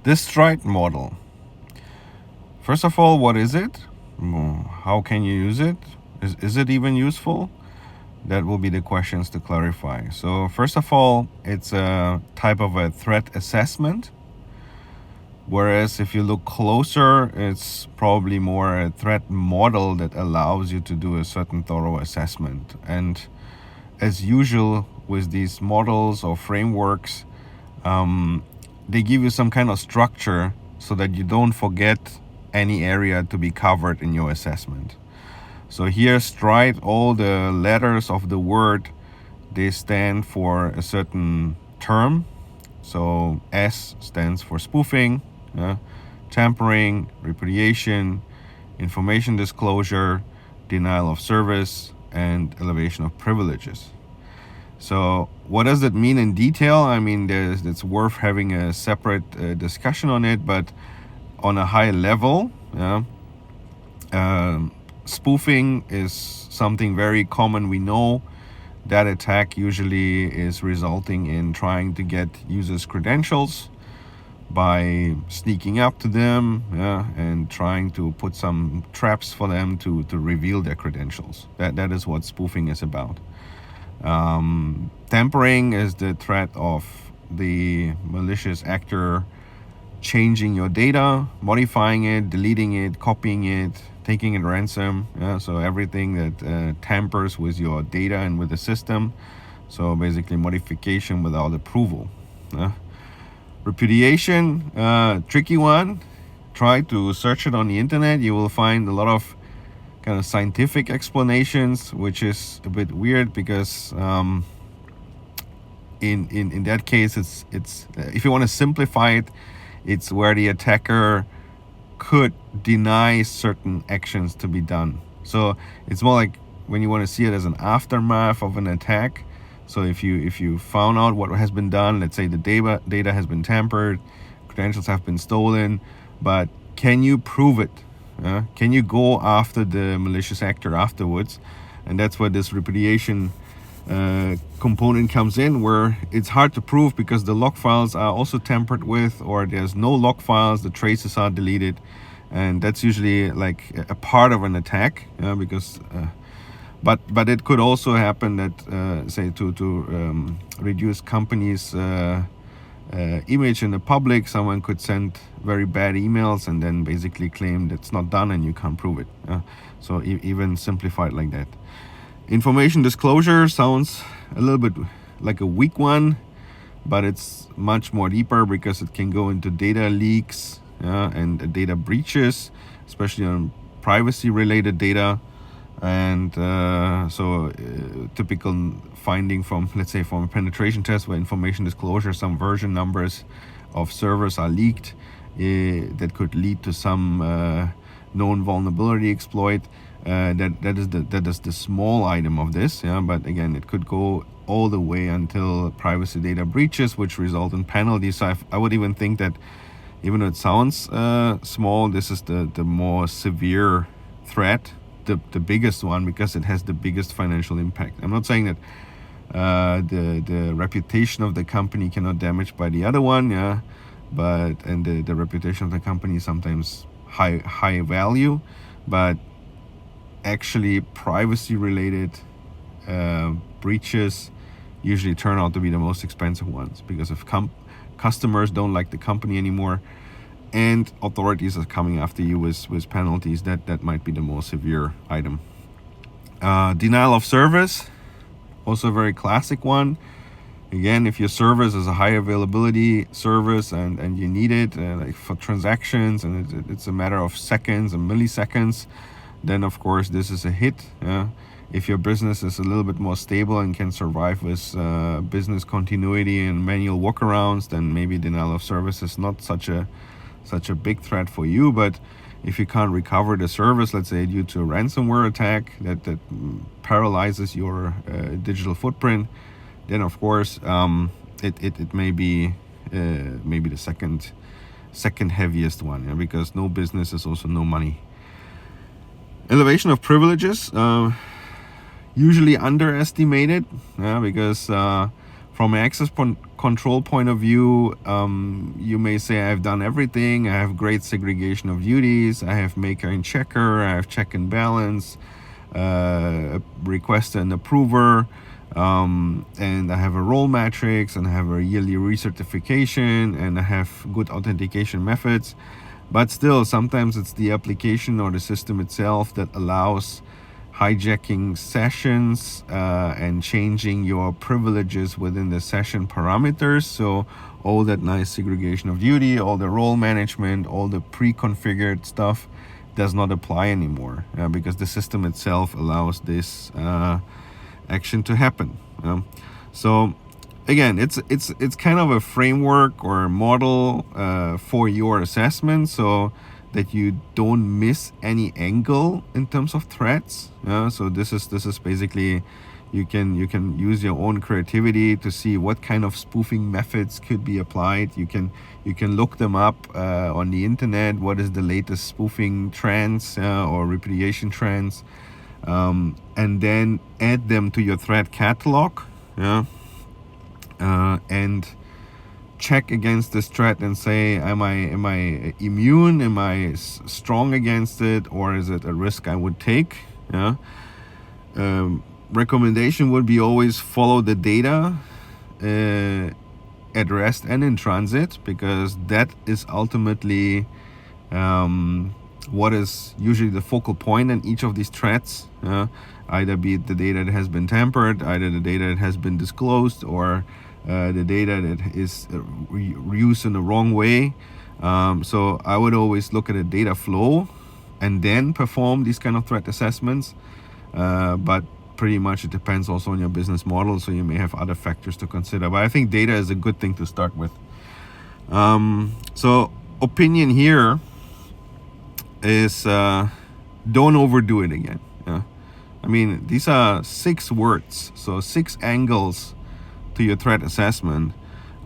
This stride model. First of all, what is it? How can you use it? Is it even useful? That will be the questions to clarify. So first of all, it's a type of a threat assessment. Whereas if you look closer, it's probably more a threat model that allows you to do a certain thorough assessment. And as usual with these models or frameworks, they give you some kind of structure so that you don't forget any area to be covered in your assessment. So here, stride, all the letters of the word, they stand for a certain term. So S stands for spoofing, tampering, repudiation, information disclosure, denial of service, and elevation of privileges. So what does that mean in detail? I mean, it's worth having a separate discussion on it, but on a high level, spoofing is something very common. We know that attack usually is resulting in trying to get users' credentials by sneaking up to them, and trying to put some traps for them to reveal their credentials. That is what spoofing is about. Tampering is the threat of the malicious actor changing your data, modifying it, deleting it, copying it, taking it ransom. So everything that tampers with your data and with the system. So basically modification without approval. Repudiation, tricky one. Try to search it on the internet. You will find a lot of kind of scientific explanations, which is a bit weird because in that case, it's if you want to simplify it, it's where the attacker could deny certain actions to be done. So it's more like when you want to see it as an aftermath of an attack. So if you found out what has been done, let's say the data has been tampered, credentials have been stolen, but can you prove it? Can you go after the malicious actor afterwards? And that's where this repudiation component comes in, where it's hard to prove because the log files are also tampered with, or there's no log files, the traces are deleted, and that's usually like a part of an attack, because but it could also happen that say to reduce companies' image in the public, someone could send very bad emails and then basically claim that's not done and you can't prove it. So even simplified like that. Information disclosure sounds a little bit like a weak one, but it's much more deeper because it can go into data leaks and data breaches, especially on privacy-related data. And typical finding from, let's say, from a penetration test where information disclosure, some version numbers of servers are leaked, that could lead to some known vulnerability exploit. That is the small item of this, but again, it could go all the way until privacy data breaches, which result in penalties. So I would even think that even though it sounds small, this is the more severe threat, the biggest one, because it has the biggest financial impact. I'm not saying that the reputation of the company cannot damage by the other one, but the reputation of the company is sometimes high value, but actually privacy related breaches usually turn out to be the most expensive ones, because if customers don't like the company anymore and authorities are coming after you with penalties, that might be the most severe item. Denial of service, also a very classic one. Again, if your service is a high availability service and you need it like for transactions, and it's a matter of seconds and milliseconds, then of course this is a hit. If your business is a little bit more stable and can survive with business continuity and manual workarounds, then maybe denial of service is not such a big threat for you. But if you can't recover the service, let's say due to a ransomware attack that paralyzes your digital footprint, then of course it may be maybe the second heaviest one, because no business is also no money. Elevation of privileges, usually underestimated, because From an access control point of view, you may say I've done everything. I have great segregation of duties. I have maker and checker. I have check and balance, requester and approver, and I have a role matrix, and I have a yearly recertification, and I have good authentication methods. But still, sometimes it's the application or the system itself that allows hijacking sessions and changing your privileges within the session parameters. So all that nice segregation of duty, all the role management, all the pre-configured stuff does not apply anymore because the system itself allows this action to happen. So again, it's kind of a framework or a model for your assessment, so that you don't miss any angle in terms of threats. So this is basically, you can use your own creativity to see what kind of spoofing methods could be applied. You can look them up on the internet. What is the latest spoofing trends or repudiation trends, and then add them to your threat catalog, and check against this threat and say, am I immune? Am I strong against it, or is it a risk I would take? Recommendation would be always follow the data at rest and in transit, because that is ultimately what is usually the focal point in each of these threats. Either be it the data that has been tampered, either the data that has been disclosed, or the data that is used in the wrong way. So I would always look at the data flow and then perform these kind of threat assessments. But pretty much it depends also on your business model, so you may have other factors to consider. But I think data is a good thing to start with. So opinion here is don't overdo it again. I mean, these are 6 words, so 6 angles to your threat assessment.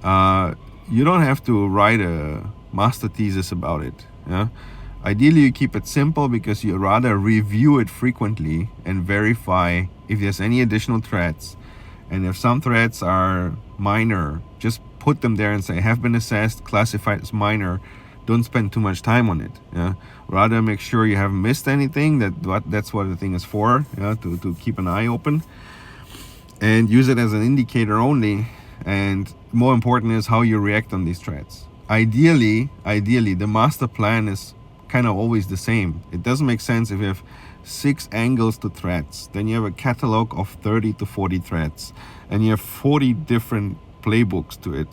You don't have to write a master thesis about it. Ideally, you keep it simple, because you rather review it frequently and verify if there's any additional threats. And if some threats are minor, just put them there and say, have been assessed, classified as minor. Don't spend too much time on it. Rather make sure you haven't missed anything. That's what the thing is for, to keep an eye open. And use it as an indicator only. And more important is how you react on these threats. Ideally, the master plan is kind of always the same. It doesn't make sense if you have 6 angles to threats. Then you have a catalog of 30 to 40 threats, and you have 40 different playbooks to it.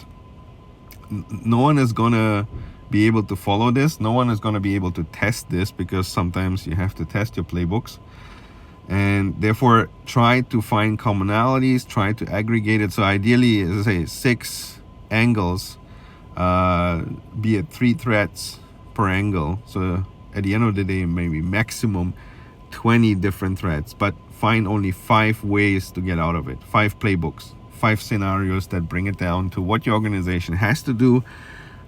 No one is gonna be able to follow this. No one is gonna be able to test this, because sometimes you have to test your playbooks. And therefore, try to find commonalities, try to aggregate it. So ideally, as I say, 6 angles, be it 3 threats per angle. So at the end of the day, maybe maximum 20 different threats, but find only 5 ways to get out of it. 5 playbooks, 5 scenarios that bring it down to what your organization has to do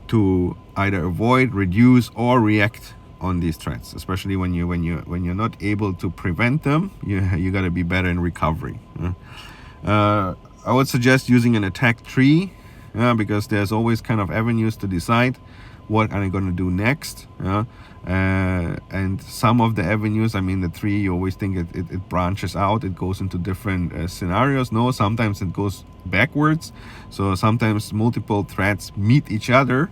to either avoid, reduce, or react on these threats, especially when you're not able to prevent them. You got to be better in recovery. I would suggest using an attack tree, because there's always kind of avenues to decide what am I going to do next. And some of the avenues, I mean, the tree, you always think it branches out, it goes into different scenarios. No, sometimes it goes backwards. So sometimes multiple threats meet each other.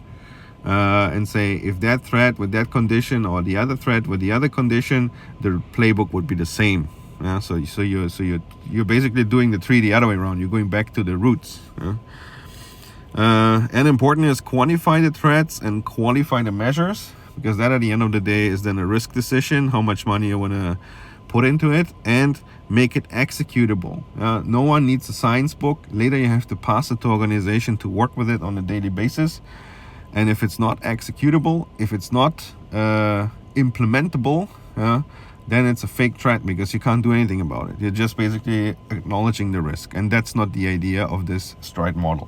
And say, if that threat with that condition, or the other threat with the other condition, the playbook would be the same. So you're basically doing the tree the other way around. You're going back to the roots. And important is quantify the threats and qualify the measures, because that at the end of the day is then a risk decision, how much money you want to put into it, and make it executable. No one needs a science book. Later you have to pass it to organization to work with it on a daily basis. And if it's not executable, if it's not implementable, then it's a fake threat, because you can't do anything about it. You're just basically acknowledging the risk. And that's not the idea of this STRIDE model.